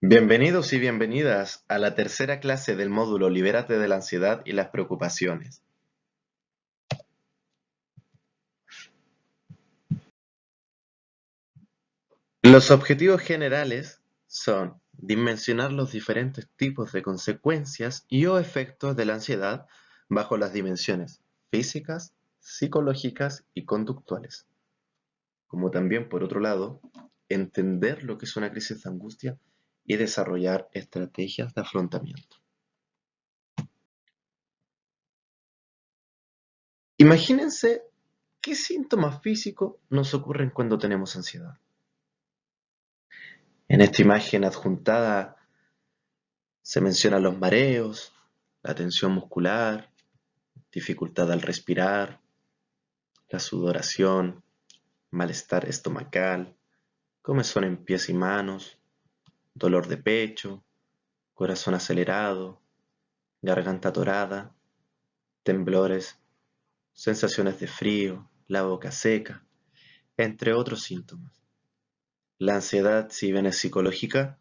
Bienvenidos y bienvenidas a la tercera clase del módulo Libérate de la ansiedad y las preocupaciones. Los objetivos generales son dimensionar los diferentes tipos de consecuencias y o efectos de la ansiedad bajo las dimensiones físicas, psicológicas y conductuales. Como también, por otro lado, entender lo que es una crisis de angustia y desarrollar estrategias de afrontamiento. Imagínense qué síntomas físicos nos ocurren cuando tenemos ansiedad. En esta imagen adjuntada se mencionan los mareos, la tensión muscular, dificultad al respirar, la sudoración, malestar estomacal, comezón en pies y manos, dolor de pecho, corazón acelerado, garganta atorada, temblores, sensaciones de frío, la boca seca, entre otros síntomas. La ansiedad, si bien es psicológica,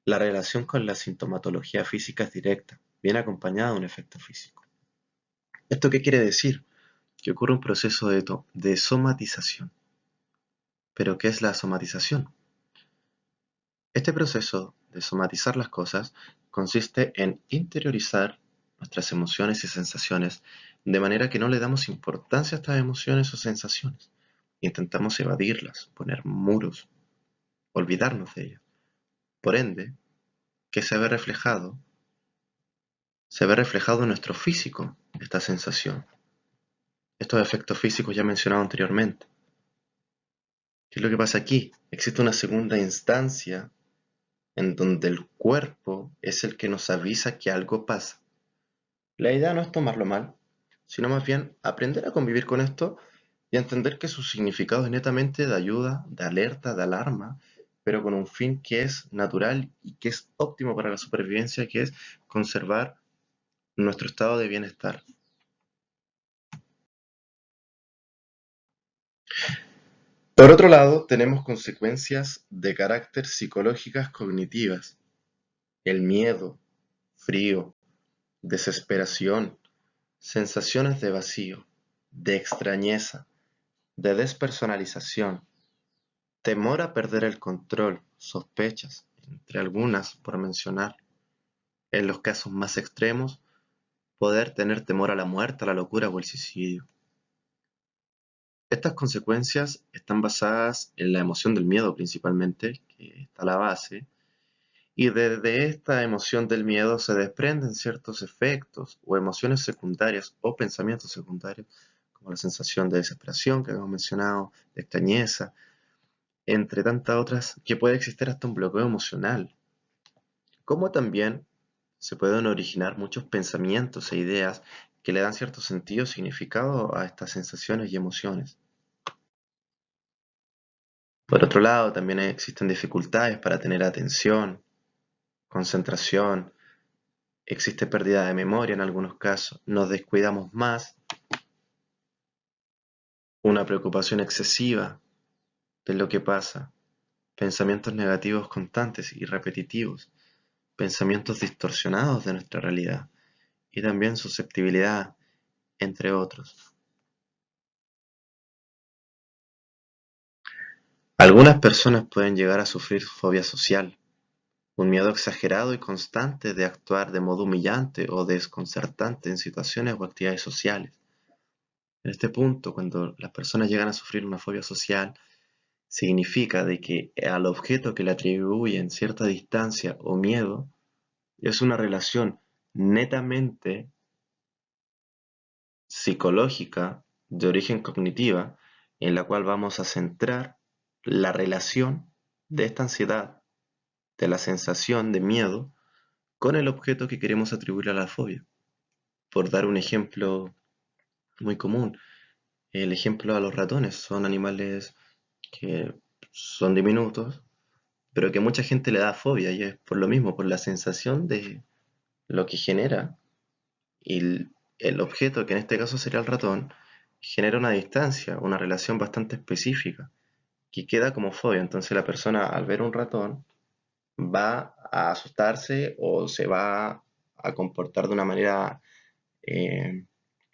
la relación con la sintomatología física es directa, viene acompañada de un efecto físico. ¿Esto qué quiere decir? Que ocurre un proceso de somatización. ¿Pero qué es la somatización? Este proceso de somatizar las cosas consiste en interiorizar nuestras emociones y sensaciones de manera que no le damos importancia a estas emociones o sensaciones. Intentamos evadirlas, poner muros, olvidarnos de ellas. Por ende, ¿qué se ve reflejado? Se ve reflejado en nuestro físico esta sensación. Estos efectos físicos ya mencionados anteriormente. ¿Qué es lo que pasa aquí? Existe una segunda instancia en donde el cuerpo es el que nos avisa que algo pasa. La idea no es tomarlo mal, sino más bien aprender a convivir con esto y entender que su significado es netamente de ayuda, de alerta, de alarma, pero con un fin que es natural y que es óptimo para la supervivencia, que es conservar nuestro estado de bienestar. Por otro lado, tenemos consecuencias de carácter psicológicas cognitivas. El miedo, frío, desesperación, sensaciones de vacío, de extrañeza, de despersonalización, temor a perder el control, sospechas, entre algunas por mencionar. En los casos más extremos, poder tener temor a la muerte, a la locura o el suicidio. Estas consecuencias están basadas en la emoción del miedo principalmente, que está a la base, y desde esta emoción del miedo se desprenden ciertos efectos o emociones secundarias o pensamientos secundarios, como la sensación de desesperación que habíamos mencionado, de extrañeza, entre tantas otras, que puede existir hasta un bloqueo emocional. Como también se pueden originar muchos pensamientos e ideas que le dan cierto sentido o significado a estas sensaciones y emociones. Por otro lado, también existen dificultades para tener atención, concentración, existe pérdida de memoria en algunos casos, nos descuidamos más, una preocupación excesiva de lo que pasa, pensamientos negativos constantes y repetitivos, pensamientos distorsionados de nuestra realidad y también susceptibilidad, entre otros. Algunas personas pueden llegar a sufrir fobia social, un miedo exagerado y constante de actuar de modo humillante o desconcertante en situaciones o actividades sociales. En este punto, cuando las personas llegan a sufrir una fobia social, significa de que al objeto que le atribuyen cierta distancia o miedo es una relación netamente psicológica de origen cognitiva en la cual vamos a centrar la relación de esta ansiedad, de la sensación de miedo, con el objeto que queremos atribuir a la fobia. Por dar un ejemplo muy común, el ejemplo a los ratones son animales que son diminutos, pero que mucha gente le da fobia y es por lo mismo, por la sensación de lo que genera y el objeto, que en este caso sería el ratón, genera una distancia, una relación bastante específica que queda como fobia. Entonces la persona al ver un ratón va a asustarse o se va a comportar de una manera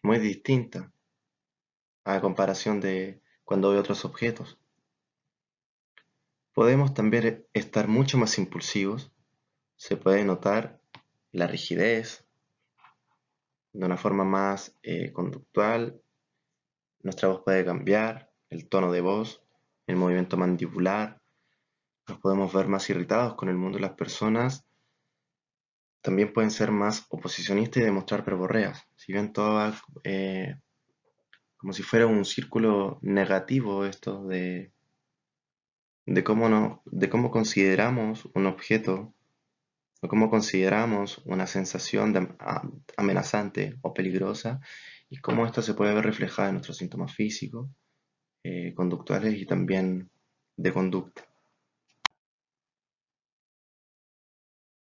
muy distinta a comparación de cuando ve otros objetos. Podemos también estar mucho más impulsivos. Se puede notar la rigidez de una forma más conductual. Nuestra voz puede cambiar, el tono de voz, el movimiento mandibular. Nos podemos ver más irritados con el mundo y las personas. También pueden ser más oposicionistas y demostrar verborreas. Si bien todo va como si fuera un círculo negativo esto de cómo consideramos un objeto o cómo consideramos una sensación amenazante o peligrosa y cómo esto se puede ver reflejado en nuestros síntomas físicos, conductuales y también de conducta.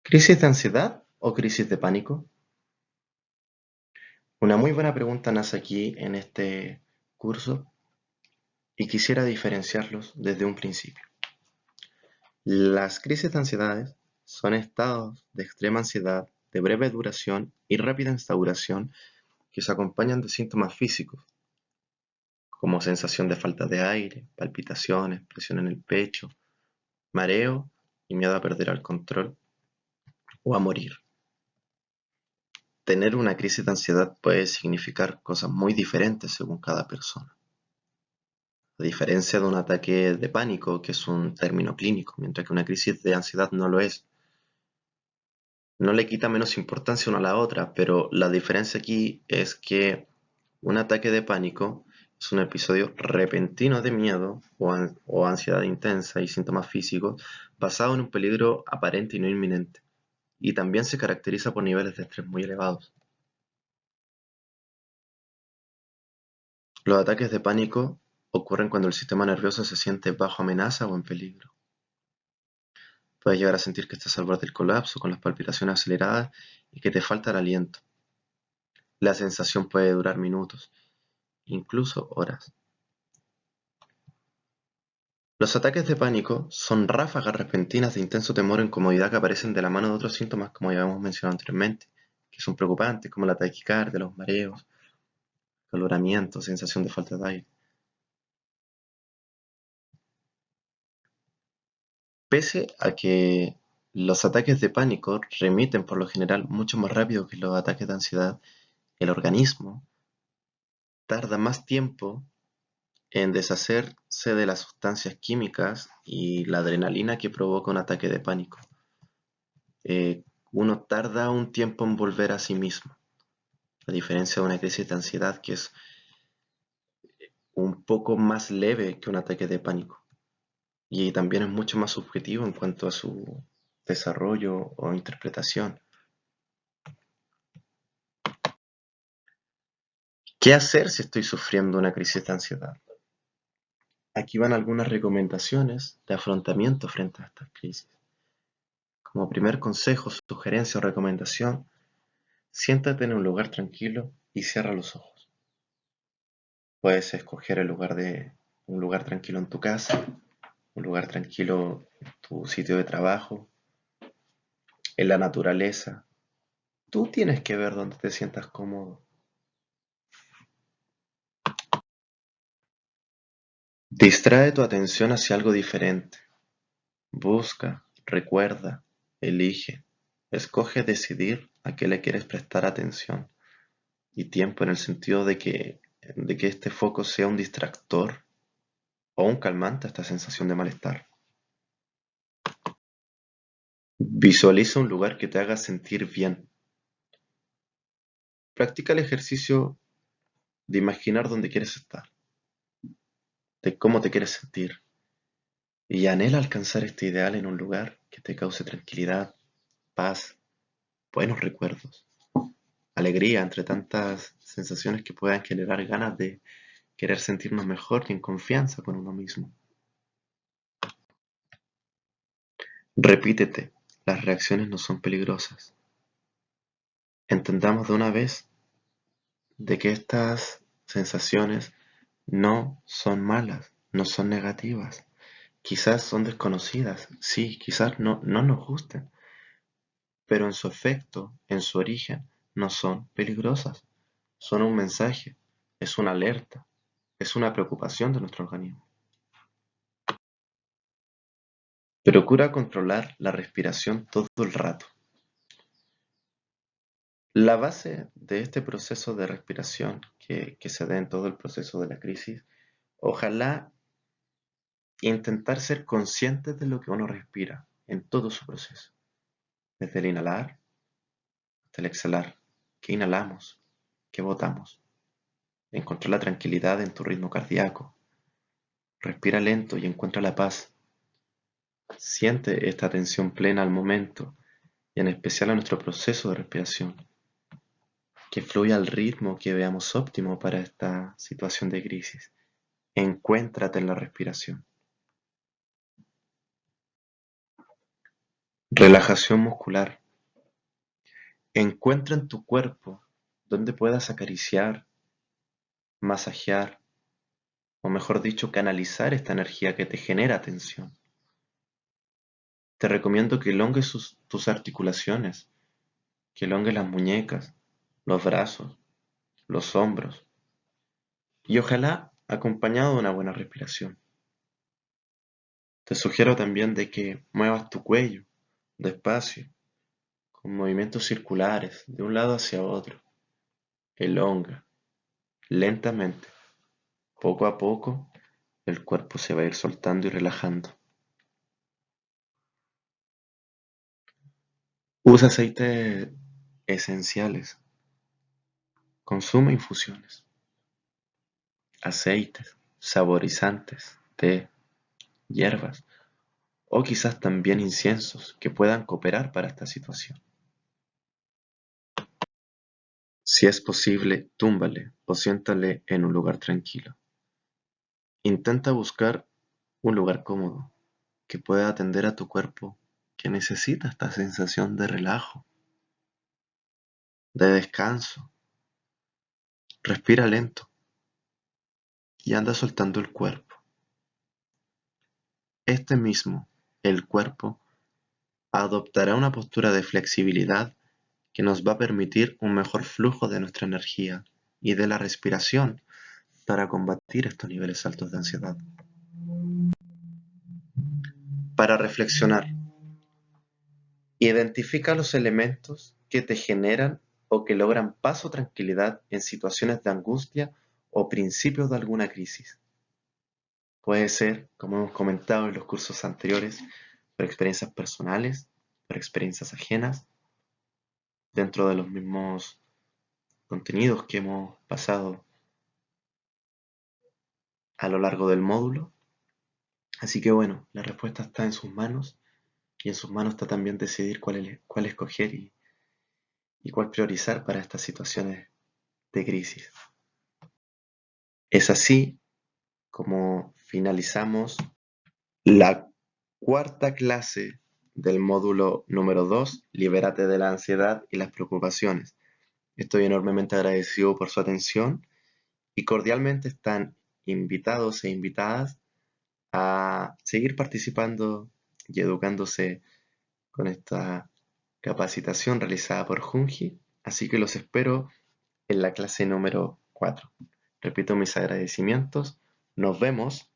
¿Crisis de ansiedad o crisis de pánico? Una muy buena pregunta nace aquí en este curso y quisiera diferenciarlos desde un principio. Las crisis de ansiedades son estados de extrema ansiedad de breve duración y rápida instauración que se acompañan de síntomas físicos, como sensación de falta de aire, palpitaciones, presión en el pecho, mareo y miedo a perder el control o a morir. Tener una crisis de ansiedad puede significar cosas muy diferentes según cada persona. A diferencia de un ataque de pánico, que es un término clínico, mientras que una crisis de ansiedad no lo es. No le quita menos importancia una a la otra, pero la diferencia aquí es que un ataque de pánico es un episodio repentino de miedo o ansiedad intensa y síntomas físicos basado en un peligro aparente y no inminente, y también se caracteriza por niveles de estrés muy elevados. Los ataques de pánico ocurren cuando el sistema nervioso se siente bajo amenaza o en peligro. Puedes llegar a sentir que estás al borde del colapso, con las palpitaciones aceleradas y que te falta el aliento. La sensación puede durar minutos, incluso horas. Los ataques de pánico son ráfagas repentinas de intenso temor o incomodidad que aparecen de la mano de otros síntomas, como ya hemos mencionado anteriormente, que son preocupantes, como la taquicardia, los mareos, caloramiento, sensación de falta de aire. Pese a que los ataques de pánico remiten por lo general mucho más rápido que los ataques de ansiedad, el organismo tarda más tiempo en deshacerse de las sustancias químicas y la adrenalina que provoca un ataque de pánico. Uno tarda un tiempo en volver a sí mismo, a diferencia de una crisis de ansiedad que es un poco más leve que un ataque de pánico y también es mucho más subjetivo en cuanto a su desarrollo o interpretación. ¿Qué hacer si estoy sufriendo una crisis de ansiedad? Aquí van algunas recomendaciones de afrontamiento frente a estas crisis. Como primer consejo, sugerencia o recomendación, siéntate en un lugar tranquilo y cierra los ojos. Puedes escoger un lugar tranquilo en tu casa, un lugar tranquilo en tu sitio de trabajo, en la naturaleza. Tú tienes que ver dónde te sientas cómodo. Distrae tu atención hacia algo diferente. Busca, recuerda, elige, escoge decidir a qué le quieres prestar atención y tiempo en el sentido de que este foco sea un distractor o un calmante a esta sensación de malestar. Visualiza un lugar que te haga sentir bien. Practica el ejercicio de imaginar dónde quieres estar, de cómo te quieres sentir, y anhela alcanzar este ideal en un lugar que te cause tranquilidad, paz, buenos recuerdos, alegría entre tantas sensaciones que puedan generar ganas de querer sentirnos mejor y en confianza con uno mismo. Repítete, las reacciones no son peligrosas. Entendamos de una vez de que estas sensaciones no son malas, no son negativas. Quizás son desconocidas, sí, quizás no nos gusten, pero en su efecto, en su origen, no son peligrosas. Son un mensaje, es una alerta, es una preocupación de nuestro organismo. Procura controlar la respiración todo el rato. La base de este proceso de respiración que se da en todo el proceso de la crisis, ojalá intentar ser conscientes de lo que uno respira en todo su proceso, desde el inhalar hasta el exhalar. ¿Qué inhalamos? ¿Qué botamos? Encontrar la tranquilidad en tu ritmo cardíaco. Respira lento y encuentra la paz. Siente esta atención plena al momento y en especial a nuestro proceso de respiración, que fluya al ritmo que veamos óptimo para esta situación de crisis. Encuéntrate en la respiración. Relajación muscular. Encuentra en tu cuerpo donde puedas acariciar, masajear, o mejor dicho, canalizar esta energía que te genera tensión. Te recomiendo que elongues tus articulaciones, que elongues las muñecas, los brazos, los hombros, y ojalá acompañado de una buena respiración. Te sugiero también de que muevas tu cuello despacio, con movimientos circulares de un lado hacia otro. Elonga, lentamente, poco a poco, el cuerpo se va a ir soltando y relajando. Usa aceites esenciales. Consume infusiones, aceites, saborizantes, té, hierbas o quizás también inciensos que puedan cooperar para esta situación. Si es posible, túmbale o siéntale en un lugar tranquilo. Intenta buscar un lugar cómodo que pueda atender a tu cuerpo que necesita esta sensación de relajo, de descanso. Respira lento y anda soltando el cuerpo. Este mismo, el cuerpo, adoptará una postura de flexibilidad que nos va a permitir un mejor flujo de nuestra energía y de la respiración para combatir estos niveles altos de ansiedad. Para reflexionar, identifica los elementos que te generan o que logran paz o tranquilidad en situaciones de angustia o principios de alguna crisis. Puede ser, como hemos comentado en los cursos anteriores, por experiencias personales, por experiencias ajenas, dentro de los mismos contenidos que hemos pasado a lo largo del módulo. Así que bueno, la respuesta está en sus manos y en sus manos está también decidir cuál escoger y cuál priorizar para estas situaciones de crisis. Es así como finalizamos la cuarta clase del módulo número 2, Libérate de la ansiedad y las preocupaciones. Estoy enormemente agradecido por su atención y cordialmente están invitados e invitadas a seguir participando y educándose con esta capacitación realizada por Junji, así que los espero en la clase número 4. Repito mis agradecimientos, nos vemos